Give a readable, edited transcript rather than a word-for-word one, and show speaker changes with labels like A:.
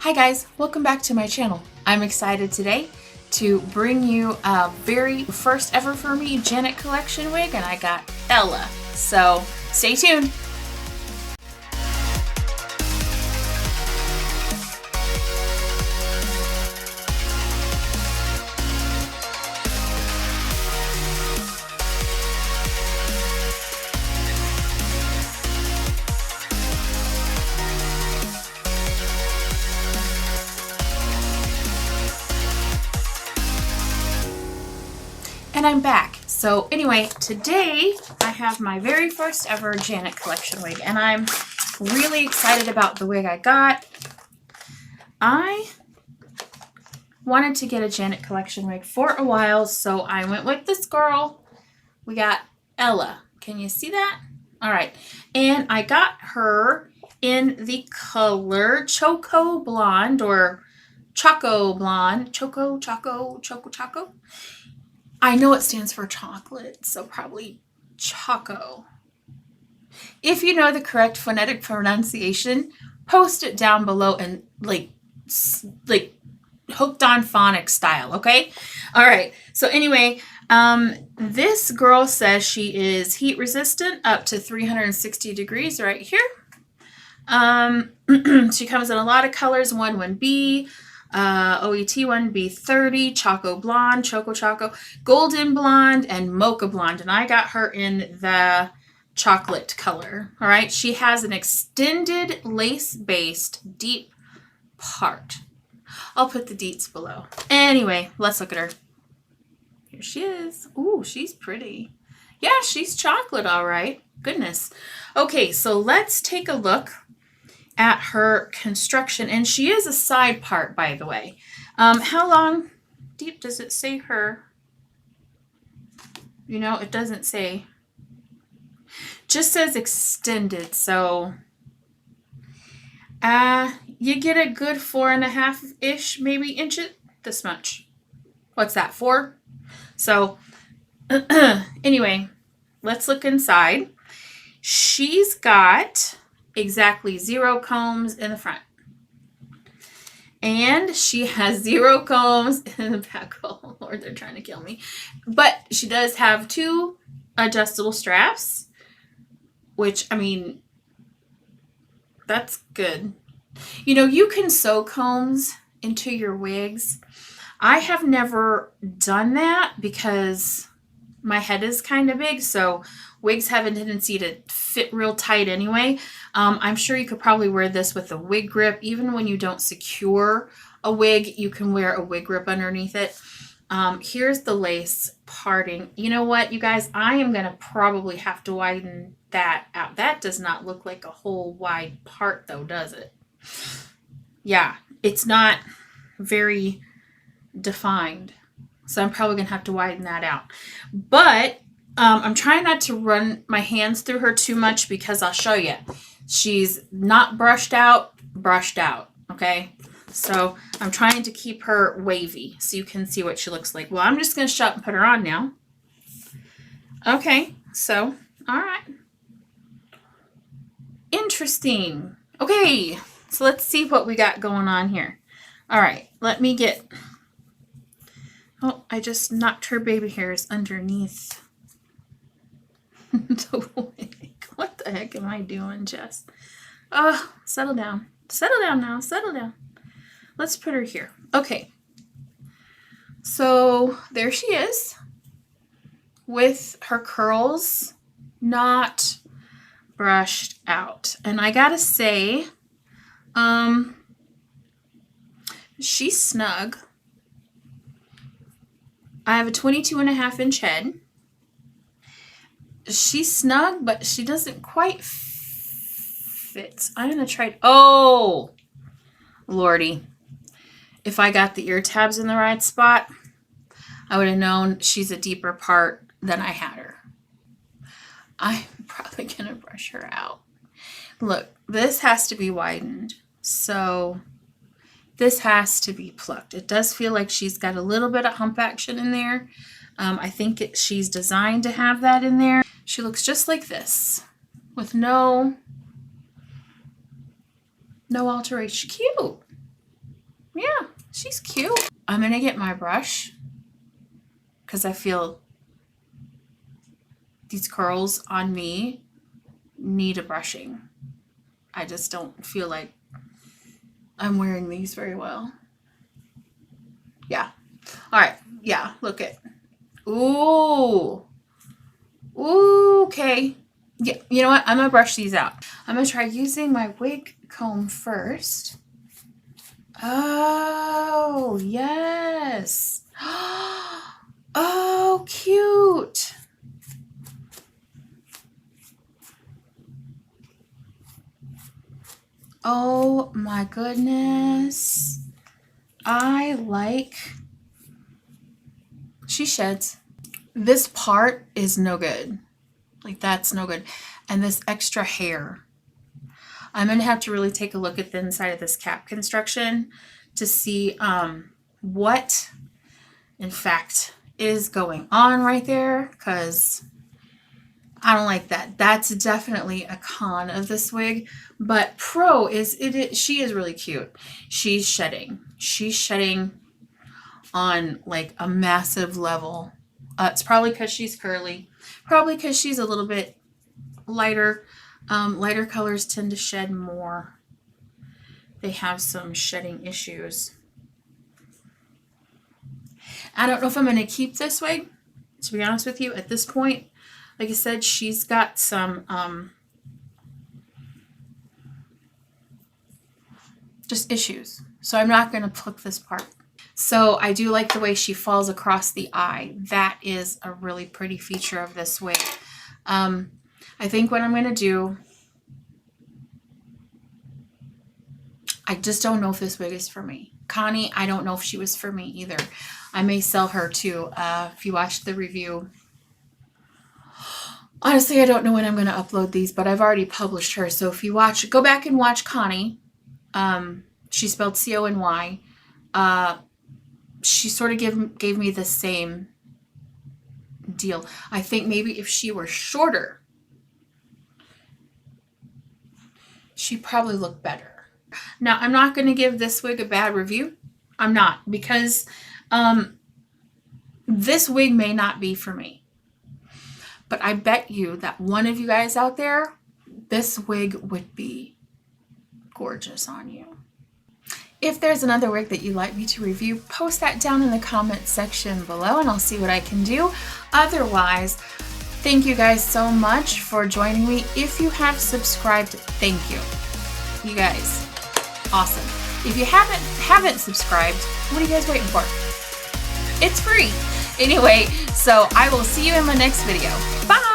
A: Hi guys, welcome back to my channel. I'm excited today to bring you a very first ever for me Janet collection wig, and I got Ella. So stay tuned. And I'm back. So anyway, today I have my very first ever Janet collection wig, and I'm really excited about the wig I got. I wanted to get a Janet collection wig for a while, so I went with this girl. We got Ella. Can you see that? All right. And I got her in the color Choco Blonde or Choco Blonde. Choco. I know it stands for chocolate, so probably Choco. If you know the correct phonetic pronunciation, post it down below and like hooked on phonics style, okay? All right. So anyway, this girl says she is heat resistant up to 360 degrees right here. She comes in a lot of colors, 1B, OET 1B30, Choco Blonde, Choco, Golden Blonde, and Mocha Blonde. And I got her in the chocolate color. All right. She has an extended lace-based deep part. I'll put the deets below. Anyway, let's look at her. Here she is. Ooh, she's pretty. Yeah, she's chocolate, all right. Goodness. Okay, so let's take a look at her construction. And she is a side part, by the way. How long deep does it say her? You know, it doesn't say. Just says extended, so you get a good 4.5-ish, maybe inches, this much. What's that, 4? So anyway, let's look inside. She's got exactly 0 combs in the front. And she has 0 combs in the back. Oh, Lord, they're trying to kill me. But she does have 2 adjustable straps, which, I mean, that's good. You know, you can sew combs into your wigs. I have never done that because my head is kind of big, so wigs have a tendency to fit real tight anyway. I'm sure you could probably wear this with a wig grip. Even when you don't secure a wig, you can wear a wig grip underneath it. Here's the lace parting. You know what, you guys? I am going to probably have to widen that out. That does not look like a whole wide part, though, does it? Yeah, it's not very defined. So I'm probably going to have to widen that out. But I'm trying not to run my hands through her too much because I'll show you. She's not brushed out, okay? So I'm trying to keep her wavy so you can see what she looks like. Well, I'm just going to shut and put her on now. Okay, so, all right. Interesting. Okay, so let's see what we got going on here. All right, let me get... Oh, I just knocked her baby hairs underneath the wig. What the heck am I doing, Jess? Oh, settle down. Settle down now. Settle down. Let's put her here. Okay. So there she is with her curls not brushed out. And I gotta say, she's snug. I have a 22.5-inch head. She's snug, but she doesn't quite fit. I'm going to try. Oh, Lordy. If I got the ear tabs in the right spot, I would have known she's a deeper part than I had her. I'm probably going to brush her out. Look, this has to be widened. So this has to be plucked. It does feel like she's got a little bit of hump action in there. I think she's designed to have that in there. She looks just like this with no alteration. Cute. She's cute. I'm gonna get my brush because I feel these curls on me need a brushing. I just don't feel like I'm wearing these very well. Yeah. All right. Yeah. Look it. Ooh. Ooh. Okay. Yeah. You know what? I'm going to brush these out. I'm going to try using my wig comb first. Oh, yes. Oh, cute. Oh my goodness. I like, she sheds. This part is no good. Like that's no good. And this extra hair. I'm going to have to really take a look at the inside of this cap construction to see what in fact is going on right there, because I don't like that. That's definitely a con of this wig. But pro is she is really cute. She's shedding. She's shedding on like a massive level. It's probably because she's curly. Probably because she's a little bit lighter. Lighter colors tend to shed more. They have some shedding issues. I don't know if I'm going to keep this wig, to be honest with you, at this point. Like I said, she's got some just issues. So I'm not going to pluck this part. So I do like the way she falls across the eye. That is a really pretty feature of this wig. I think what I'm going to do, I just don't know if this wig is for me. Connie, I don't know if she was for me either. I may sell her too. If you watched the review. Honestly, I don't know when I'm going to upload these, but I've already published her. So if you watch, go back and watch Connie. She spelled C-O-N-Y. She sort of gave me the same deal. I think maybe if she were shorter, she'd probably look better. Now, I'm not going to give this wig a bad review. I'm not, because this wig may not be for me. But I bet you that one of you guys out there, this wig would be gorgeous on you. If there's another wig that you'd like me to review, post that down in the comment section below and I'll see what I can do. Otherwise, thank you guys so much for joining me. If you have subscribed, thank you. You guys, awesome. If you haven't subscribed, what are you guys waiting for? It's free. Anyway, so I will see you in my next video. Bye!